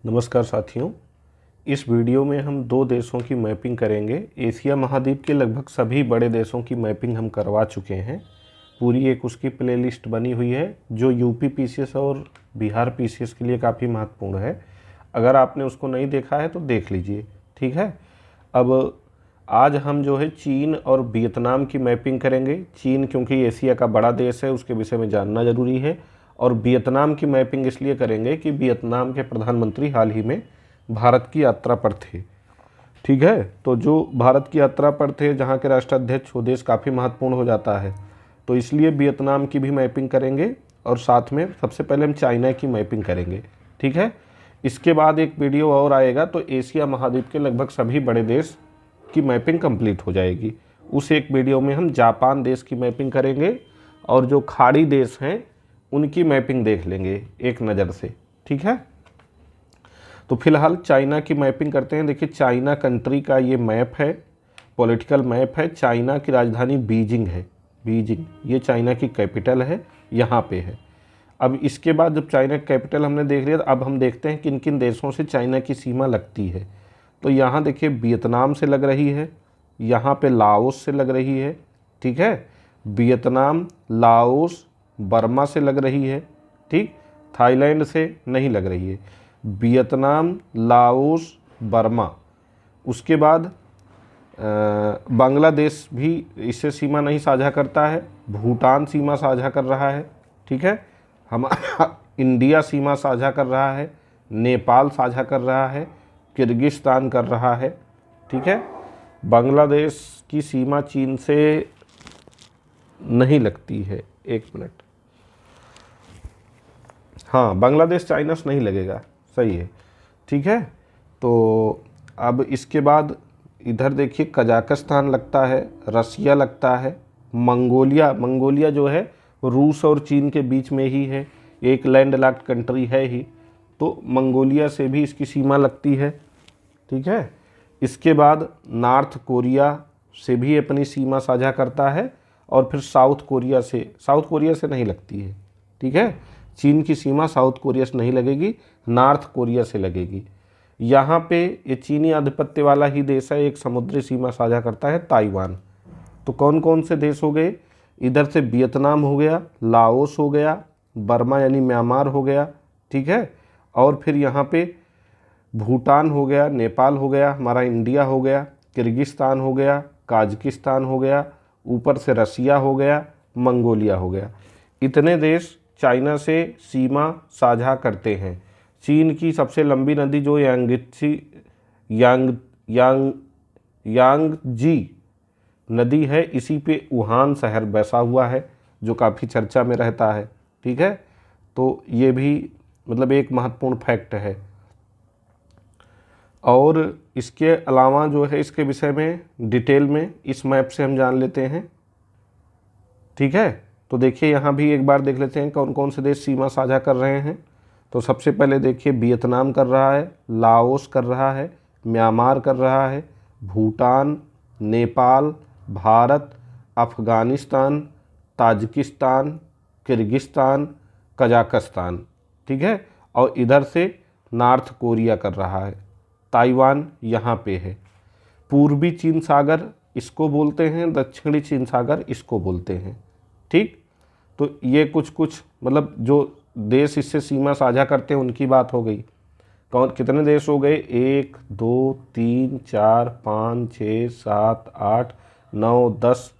नमस्कार साथियों। इस वीडियो में हम दो देशों की मैपिंग करेंगे। एशिया महाद्वीप के लगभग सभी बड़े देशों की मैपिंग हम करवा चुके हैं। पूरी एक उसकी प्लेलिस्ट बनी हुई है जो यूपी पीसीएस और बिहार पीसीएस के लिए काफ़ी महत्वपूर्ण है। अगर आपने उसको नहीं देखा है तो देख लीजिए, ठीक है। अब आज हम जो है चीन और वियतनाम की मैपिंग करेंगे। चीन क्योंकि एशिया का बड़ा देश है, उसके विषय में जानना ज़रूरी है। और वियतनाम की मैपिंग इसलिए करेंगे कि वियतनाम के प्रधानमंत्री हाल ही में भारत की यात्रा पर थे, ठीक है। तो जो भारत की यात्रा पर थे, जहाँ के राष्ट्राध्यक्ष वो देश काफ़ी महत्वपूर्ण हो जाता है, तो इसलिए वियतनाम की भी मैपिंग करेंगे। और साथ में सबसे पहले हम चाइना की मैपिंग करेंगे, ठीक है। इसके बाद एक वीडियो और आएगा तो एशिया महाद्वीप के लगभग सभी बड़े देश की मैपिंग कंप्लीट हो जाएगी। उस एक वीडियो में हम जापान देश की मैपिंग करेंगे और जो खाड़ी देश हैं उनकी मैपिंग देख लेंगे एक नज़र से, ठीक है। तो फिलहाल चाइना की मैपिंग करते हैं। देखिए, चाइना कंट्री का ये मैप है, पॉलिटिकल मैप है। चाइना की राजधानी बीजिंग है। बीजिंग ये चाइना की कैपिटल है, यहाँ पे है। अब इसके बाद जब चाइना की कैपिटल हमने देख लिया, अब हम देखते हैं किन किन देशों से चाइना की सीमा लगती है। तो यहाँ देखिए वियतनाम से लग रही है, यहाँ पे लाओस से लग रही है, ठीक है। वियतनाम, लाओस, बर्मा से लग रही है, ठीक। थाईलैंड से नहीं लग रही है। Vietnam, Laos, Burma. उसके बाद बांग्लादेश भी इससे सीमा नहीं साझा करता है। भूटान सीमा साझा कर रहा है, ठीक है। हमारा इंडिया सीमा साझा कर रहा है, नेपाल साझा कर रहा है, किर्गिस्तान कर रहा है, ठीक है। बांग्लादेश की सीमा चीन से नहीं लगती है। एक मिनट, हाँ, बांग्लादेश चाइना से नहीं लगेगा, सही है, ठीक है। तो अब इसके बाद इधर देखिए कजाकिस्तान लगता है, रसिया लगता है, मंगोलिया जो है रूस और चीन के बीच में ही है, एक लैंडलॉक्ड कंट्री है ही, तो मंगोलिया से भी इसकी सीमा लगती है, ठीक है। इसके बाद नॉर्थ कोरिया से भी अपनी सीमा साझा करता है और फिर साउथ कोरिया से नहीं लगती है, ठीक है। चीन की सीमा साउथ कोरिया से नहीं लगेगी, नॉर्थ कोरिया से लगेगी। यहाँ पे ये चीनी आधिपत्य वाला ही देश है, एक समुद्री सीमा साझा करता है, ताइवान। तो कौन कौन से देश हो गए? इधर से वियतनाम हो गया, लाओस हो गया, बर्मा यानी म्यांमार हो गया, ठीक है। और फिर यहाँ पे भूटान हो गया, नेपाल हो गया, हमारा इंडिया हो गया, किर्गिस्तान हो गया, काजकिस्तान हो गया, ऊपर से रसिया हो गया, मंगोलिया हो गया। इतने देश चाइना से सीमा साझा करते हैं। चीन की सबसे लंबी नदी जो यांगजी नदी है, इसी पे वुहान शहर बसा हुआ है जो काफ़ी चर्चा में रहता है, ठीक है। तो ये भी मतलब एक महत्वपूर्ण फैक्ट है। और इसके अलावा जो है इसके विषय में डिटेल में इस मैप से हम जान लेते हैं, ठीक है। तो देखिए यहाँ भी एक बार देख लेते हैं कौन कौन से देश सीमा साझा कर रहे हैं। तो सबसे पहले देखिए वियतनाम कर रहा है, लाओस कर रहा है, म्यांमार कर रहा है, Bhutan, Nepal, Bharat, Afghanistan, Tajikistan, Kyrgyzstan, Kazakhstan, ठीक है। और इधर से नॉर्थ कोरिया कर रहा है, ताइवान यहाँ पे है। पूर्वी चीन सागर इसको बोलते हैं, दक्षिणी चीन सागर इसको बोलते हैं, ठीक। तो ये कुछ मतलब जो देश इससे सीमा साझा करते हैं उनकी बात हो गई। कौन कितने देश हो गए? 1 2 3 4 5 6 7 8 9 10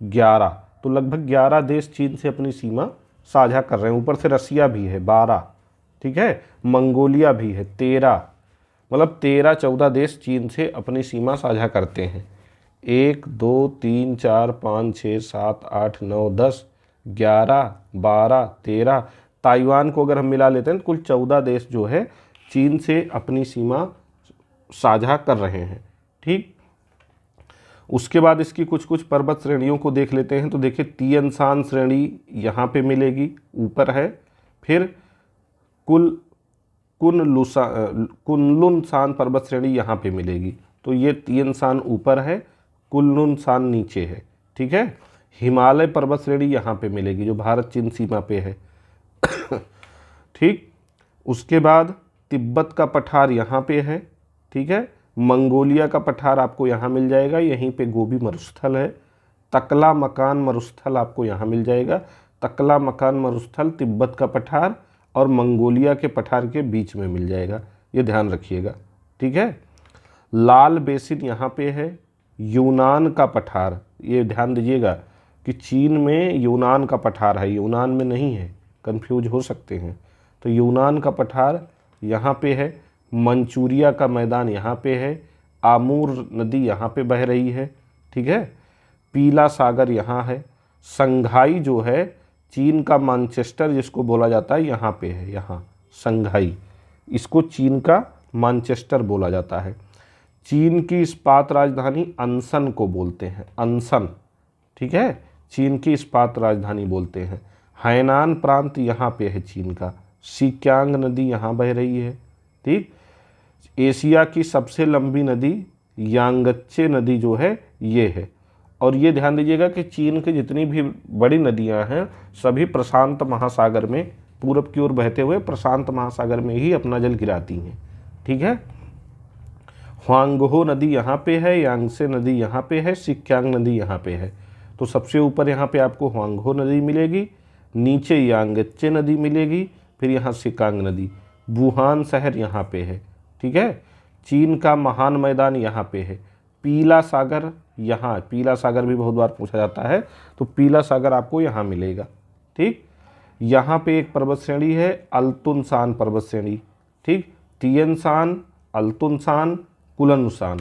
11। तो लगभग 11 देश चीन से अपनी सीमा साझा कर रहे हैं। ऊपर से रसिया भी है 12, ठीक है। मंगोलिया भी है 13। मतलब 13-14 देश चीन से अपनी सीमा साझा करते हैं। 1 2 3 4 5 6 7 8 9 10 11 12 13। ताइवान को अगर हम मिला लेते हैं तो कुल 14 देश जो है चीन से अपनी सीमा साझा कर रहे हैं, ठीक। उसके बाद इसकी कुछ पर्वत श्रेणियों को देख लेते हैं। तो देखिए तियानशान श्रेणी यहाँ पे मिलेगी, ऊपर है। फिर कुनलुन-सान पर्वत श्रेणी यहाँ पे मिलेगी। तो ये तियानशान ऊपर है, कुनलुन-सान नीचे है, ठीक है। हिमालय पर्वत श्रेणी यहाँ पे मिलेगी जो भारत चीन सीमा पे है, ठीक। उसके बाद तिब्बत का पठार यहाँ पे है, ठीक है। मंगोलिया का पठार आपको यहाँ मिल जाएगा, यहीं पे गोबी मरुस्थल है। तकला मकान मरुस्थल आपको यहाँ मिल जाएगा। तकला मकान मरुस्थल तिब्बत का पठार और मंगोलिया के पठार के बीच में मिल जाएगा, ये ध्यान रखिएगा, ठीक है। लाल बेसिन यहाँ पे है। यूनान का पठार, ये ध्यान दीजिएगा कि चीन में यूनान का पठार है, यूनान में नहीं है, कंफ्यूज हो सकते हैं। तो यूनान का पठार यहाँ पे है। मंचूरिया का मैदान यहाँ पे है। आमूर नदी यहाँ पे बह रही है, ठीक है। पीला सागर यहाँ है। संघाई जो है चीन का मैनचेस्टर जिसको बोला जाता है यहाँ पे है, यहाँ संघाई, इसको चीन का मैनचेस्टर बोला जाता है। चीन की इस्पात राजधानी अनसन को बोलते हैं, अनसन, ठीक है, चीन की इस्पात राजधानी बोलते हैं। हैनान प्रांत यहाँ पे है चीन का। सिक्यांग नदी यहाँ बह रही है, ठीक। एशिया की सबसे लंबी नदी यांगत्से नदी जो है ये है। और ये ध्यान दीजिएगा कि चीन की जितनी भी बड़ी नदियाँ हैं सभी प्रशांत महासागर में, पूरब की ओर बहते हुए प्रशांत महासागर में ही अपना जल गिराती हैं, ठीक है। ह्वांगहो नदी यहाँ पे है, यांगसे नदी यहाँ पे है, सिक्यांग नदी यहाँ पे है। तो सबसे ऊपर यहाँ पे आपको ह्वांगहो नदी मिलेगी, नीचे यांगत्से नदी मिलेगी, फिर यहाँ सिक्यांग नदी। वुहान शहर यहाँ पे है, ठीक है। चीन का महान मैदान यहाँ पे है। पीला सागर यहाँ, पीला सागर भी बहुत बार पूछा जाता है, तो पीला सागर आपको यहाँ मिलेगा, ठीक। यहाँ पे एक पर्वत श्रेणी है अल्तुनशान पर्वत श्रेणी, ठीक। तियनशान, अल्तुनशान, कुलनशान।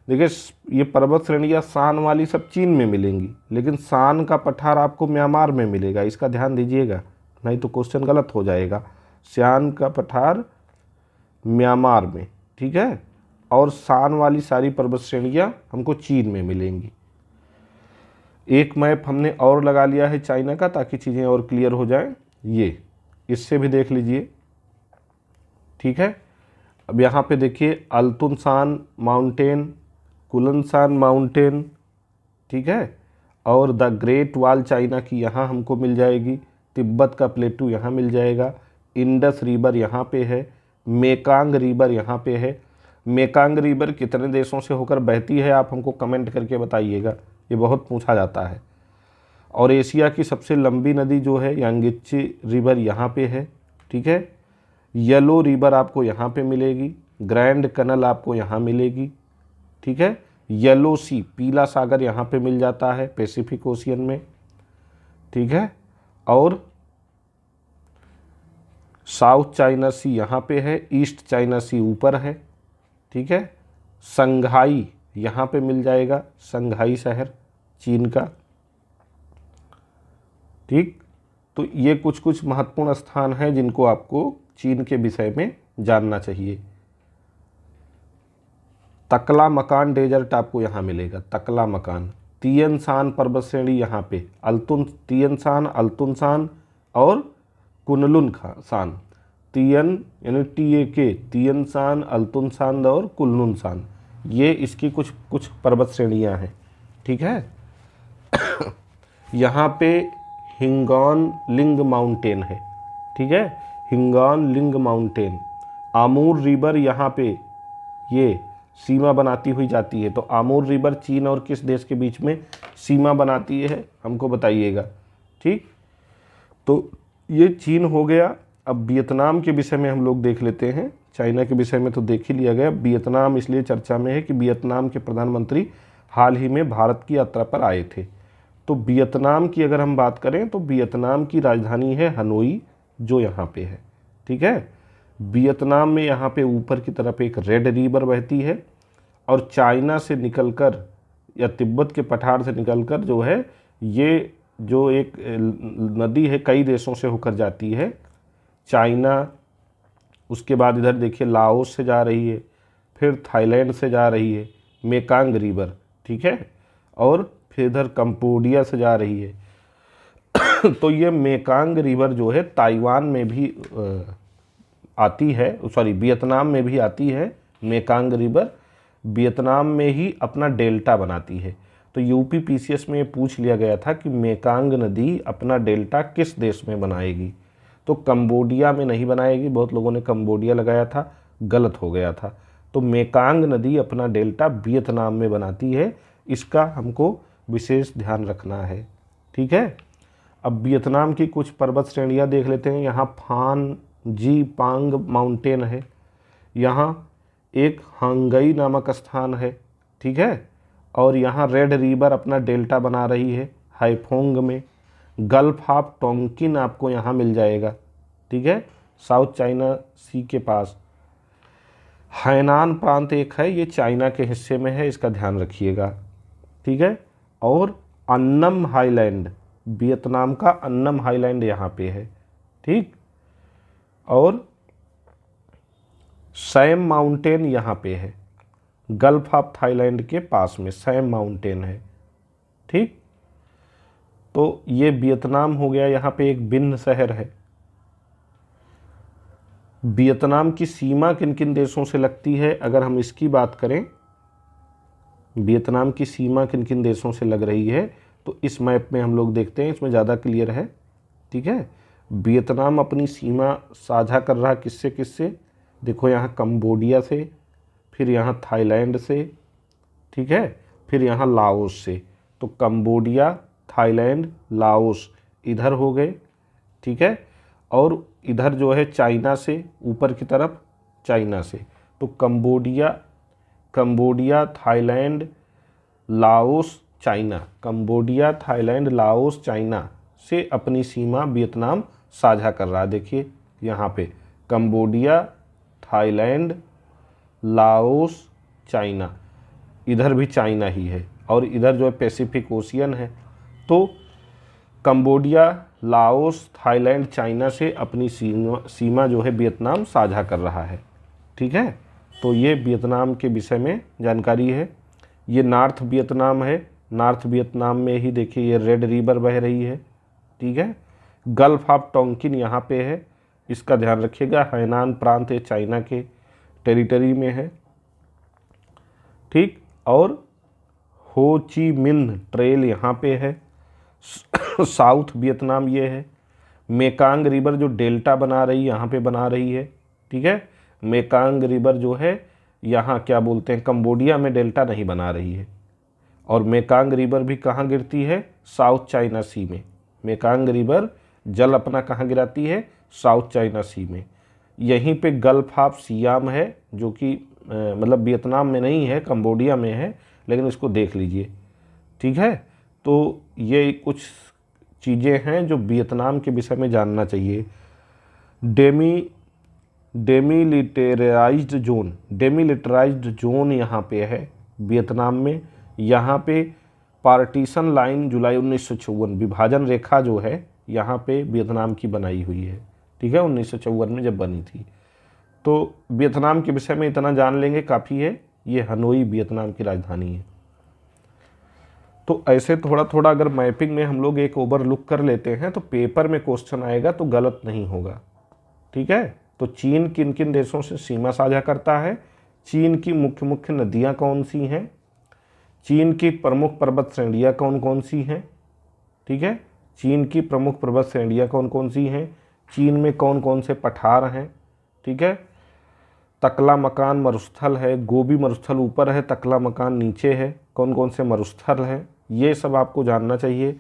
देखिए ये पर्वत श्रेणियाँ शान वाली सब चीन में मिलेंगी, लेकिन शान का पठार आपको म्यांमार में मिलेगा, इसका ध्यान दीजिएगा, नहीं तो क्वेश्चन गलत हो जाएगा। शान का पठार म्यांमार में, ठीक है, और शान वाली सारी पर्वत श्रेणियाँ हमको चीन में मिलेंगी। एक मैप हमने और लगा लिया है चाइना का ताकि चीज़ें और क्लियर हो जाएं, ये इससे भी देख लीजिए, ठीक है। अब यहाँ पे देखिए अल्तुनशान माउंटेन, कुलनशान माउंटेन, ठीक है, और द ग्रेट वॉल चाइना की यहाँ हमको मिल जाएगी। तिब्बत का प्लेटू यहाँ मिल जाएगा। इंडस रिवर यहाँ पे है। मेकांग रिवर यहाँ पे है। मेकांग रिवर कितने देशों से होकर बहती है आप हमको कमेंट करके बताइएगा, ये बहुत पूछा जाता है। और एशिया की सबसे लंबी नदी जो है यांगत्से रिवर यहाँ पे है, ठीक है। येलो रिवर आपको यहाँ पे मिलेगी। ग्रैंड कनल आपको यहाँ मिलेगी, ठीक है। येलो सी, पीला सागर यहाँ पे मिल जाता है पैसिफिक ओशियन में, ठीक है। और साउथ चाइना सी यहाँ पे है, ईस्ट चाइना सी ऊपर है, ठीक है। संघाई यहाँ पे मिल जाएगा, संघाई शहर चीन का, ठीक। तो ये कुछ कुछ महत्वपूर्ण स्थान हैं जिनको आपको चीन के विषय में जानना चाहिए। तकला मकान डेजर्ट आपको यहाँ मिलेगा, तकला मकान। तियनशान पर्वत श्रेणी यहाँ पे, तियनशान, अल्तुनशान और कुनलुनशान। तियन यानी TAK, तियनशान, अल्तुनशान और कुनलुनशान, ये इसकी कुछ कुछ पर्वत श्रेणियाँ हैं, ठीक है। यहाँ पे हिंगॉन लिंग माउंटेन है, ठीक है, हिंगॉन लिंग माउंटेन। आमूर रिवर यहाँ पे ये सीमा बनाती हुई जाती है। तो आमूर रिवर चीन और किस देश के बीच में सीमा बनाती है हमको बताइएगा, ठीक। तो ये चीन हो गया। अब वियतनाम के विषय में हम लोग देख लेते हैं। चाइना के विषय में तो देख ही लिया गया, वियतनाम इसलिए चर्चा में है कि वियतनाम के प्रधानमंत्री हाल ही में भारत की यात्रा पर आए थे। तो वियतनाम की अगर हम बात करें तो वियतनाम की राजधानी है हनोई, जो यहाँ पे है, ठीक है। वियतनाम में यहाँ पे ऊपर की तरफ एक रेड रिवर बहती है और चाइना से निकलकर या तिब्बत के पठार से निकलकर जो है ये जो एक नदी है कई देशों से होकर जाती है। चाइना, उसके बाद इधर देखिए लाओस से जा रही है, फिर थाईलैंड से जा रही है मेकांग रिवर, ठीक है, और फिर इधर कंबोडिया से जा रही है। तो ये मेकांग रिवर जो है ताइवान में भी आती है, सॉरी वियतनाम में भी आती है। मेकांग रिवर वियतनाम में ही अपना डेल्टा बनाती है। तो यूपी PCS में पूछ लिया गया था कि मेकांग नदी अपना डेल्टा किस देश में बनाएगी। तो कंबोडिया में नहीं बनाएगी, बहुत लोगों ने कंबोडिया लगाया था, गलत हो गया था। तो मेकांग नदी अपना डेल्टा वियतनाम में बनाती है, इसका हमको विशेष ध्यान रखना है। ठीक है। अब वियतनाम की कुछ पर्वत श्रेणियाँ देख लेते हैं। यहाँ फान जी पांग माउंटेन है, यहाँ एक हांगई नामक स्थान है। ठीक है। और यहाँ रेड रिवर अपना डेल्टा बना रही है हाइफोंग में। गल्फ ऑफ टोंकिन आपको यहाँ मिल जाएगा। ठीक है, साउथ चाइना सी के पास। हैनान प्रांत एक है, ये चाइना के हिस्से में है, इसका ध्यान रखिएगा। ठीक है। और अन्नम हाईलैंड, वियतनाम का अन्नम हाईलैंड यहाँ पे है। ठीक। और सैम माउंटेन यहाँ पे है, गल्फ ऑफ थाईलैंड के पास में सैम माउंटेन है। ठीक। तो ये वियतनाम हो गया। यहाँ पे एक बिन्न शहर है। वियतनाम की सीमा किन किन देशों से लगती है, अगर हम इसकी बात करें, वियतनाम की सीमा किन किन देशों से लग रही है, तो इस मैप में हम लोग देखते हैं, इसमें ज़्यादा क्लियर है। ठीक है। वियतनाम अपनी सीमा साझा कर रहा किससे किससे, देखो यहाँ कंबोडिया से, फिर यहाँ थाईलैंड से। ठीक है। फिर यहाँ लाओस से। तो कंबोडिया, थाईलैंड, लाओस इधर हो गए। ठीक है। और इधर जो है चाइना से, ऊपर की तरफ चाइना से। तो Cambodia, Thailand, Laos, China, Cambodia, Thailand, Laos, China से अपनी सीमा वियतनाम साझा कर रहा है। देखिए यहाँ पे कंबोडिया, थाईलैंड, लाओस, चाइना, इधर भी चाइना ही है, और इधर जो है पैसिफिक ओशियन है। तो कंबोडिया, लाओस, थाईलैंड, चाइना से अपनी सीमा जो है वियतनाम साझा कर रहा है। ठीक है। तो ये वियतनाम के विषय में जानकारी है। ये नॉर्थ वियतनाम है, नॉर्थ वियतनाम में ही देखिए ये रेड रिवर बह रही है। ठीक है। गल्फ ऑफ टोंकिन यहाँ पे है, इसका ध्यान रखिएगा। हैनान प्रांत है, चाइना के टेरिटरी में है। ठीक। और हो ची मिन्ह ट्रेल यहाँ पे है, साउथ वियतनाम ये है। मेकांग रिवर जो डेल्टा बना रही है यहाँ पे बना रही है। ठीक है। मेकांग रिवर जो है यहाँ क्या बोलते हैं, कंबोडिया में डेल्टा नहीं बना रही है। और मेकांग रिवर भी कहाँ गिरती है, साउथ चाइना सी में। मेकांग रिवर जल अपना कहाँ गिराती है, साउथ चाइना सी में। यहीं पे गल्फ ऑफ सियाम है, जो कि मतलब वियतनाम में नहीं है, कंबोडिया में है, लेकिन इसको देख लीजिए। ठीक है। तो ये कुछ चीज़ें हैं जो वियतनाम के विषय में जानना चाहिए। डेमिलिटराइज्ड जोन यहाँ पे है वियतनाम में। यहाँ पे पार्टीशन लाइन जुलाई 1954, विभाजन रेखा जो है यहाँ पे वियतनाम की बनाई हुई है। ठीक है। 1954 में जब बनी थी। तो वियतनाम के विषय में इतना जान लेंगे, काफ़ी है। ये हनोई वियतनाम की राजधानी है। तो ऐसे थोड़ा थोड़ा अगर मैपिंग में हम लोग एक ओवरलुक कर लेते हैं तो पेपर में क्वेश्चन आएगा तो गलत नहीं होगा। ठीक है। तो चीन किन किन देशों से सीमा साझा करता है, चीन की मुख्य मुख्य नदियाँ कौन सी हैं, चीन की प्रमुख पर्वत श्रेणियाँ कौन कौन सी हैं। ठीक है। चीन की प्रमुख पर्वत श्रेणियाँ कौन कौन सी हैं, चीन में कौन कौन से पठार हैं। ठीक है। तकला मकान मरुस्थल है, गोबी मरुस्थल ऊपर है, तकला मकान नीचे है, कौन कौन से मरुस्थल हैं, ये सब आपको जानना चाहिए।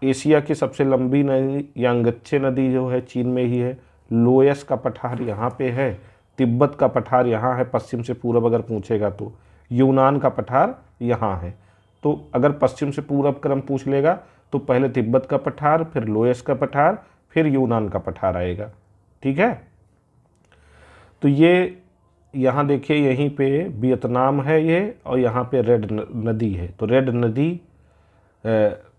एशिया की सबसे लंबी नदी यांगत्से नदी जो है चीन में ही है। लोयस का पठार यहाँ पे है, तिब्बत का पठार यहाँ है, पश्चिम से पूरब अगर पूछेगा तो। यूनान का पठार यहाँ है। तो अगर पश्चिम से पूरब क्रम पूछ लेगा तो पहले तिब्बत का पठार, फिर लोयस का पठार, फिर यूनान का पठार आएगा। ठीक है। तो ये यहाँ देखिए, यहीं पे वियतनाम है ये, और यहाँ पे रेड नदी है। तो रेड नदी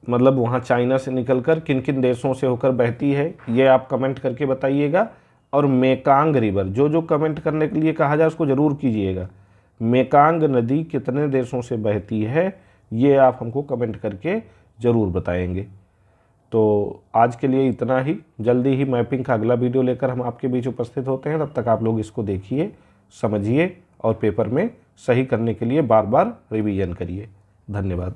मतलब वहाँ चाइना से निकलकर किन किन देशों से होकर बहती है, ये आप कमेंट करके बताइएगा। और मेकांग रिवर, जो कमेंट करने के लिए कहा जाए उसको ज़रूर कीजिएगा। मेकांग नदी कितने देशों से बहती है, ये आप हमको कमेंट करके ज़रूर बताएंगे। तो आज के लिए इतना ही। जल्दी ही मैपिंग का अगला वीडियो लेकर हम आपके बीच उपस्थित होते हैं। तब तक आप लोग इसको देखिए, समझिए और पेपर में सही करने के लिए बार बार रिवीजन करिए। धन्यवाद।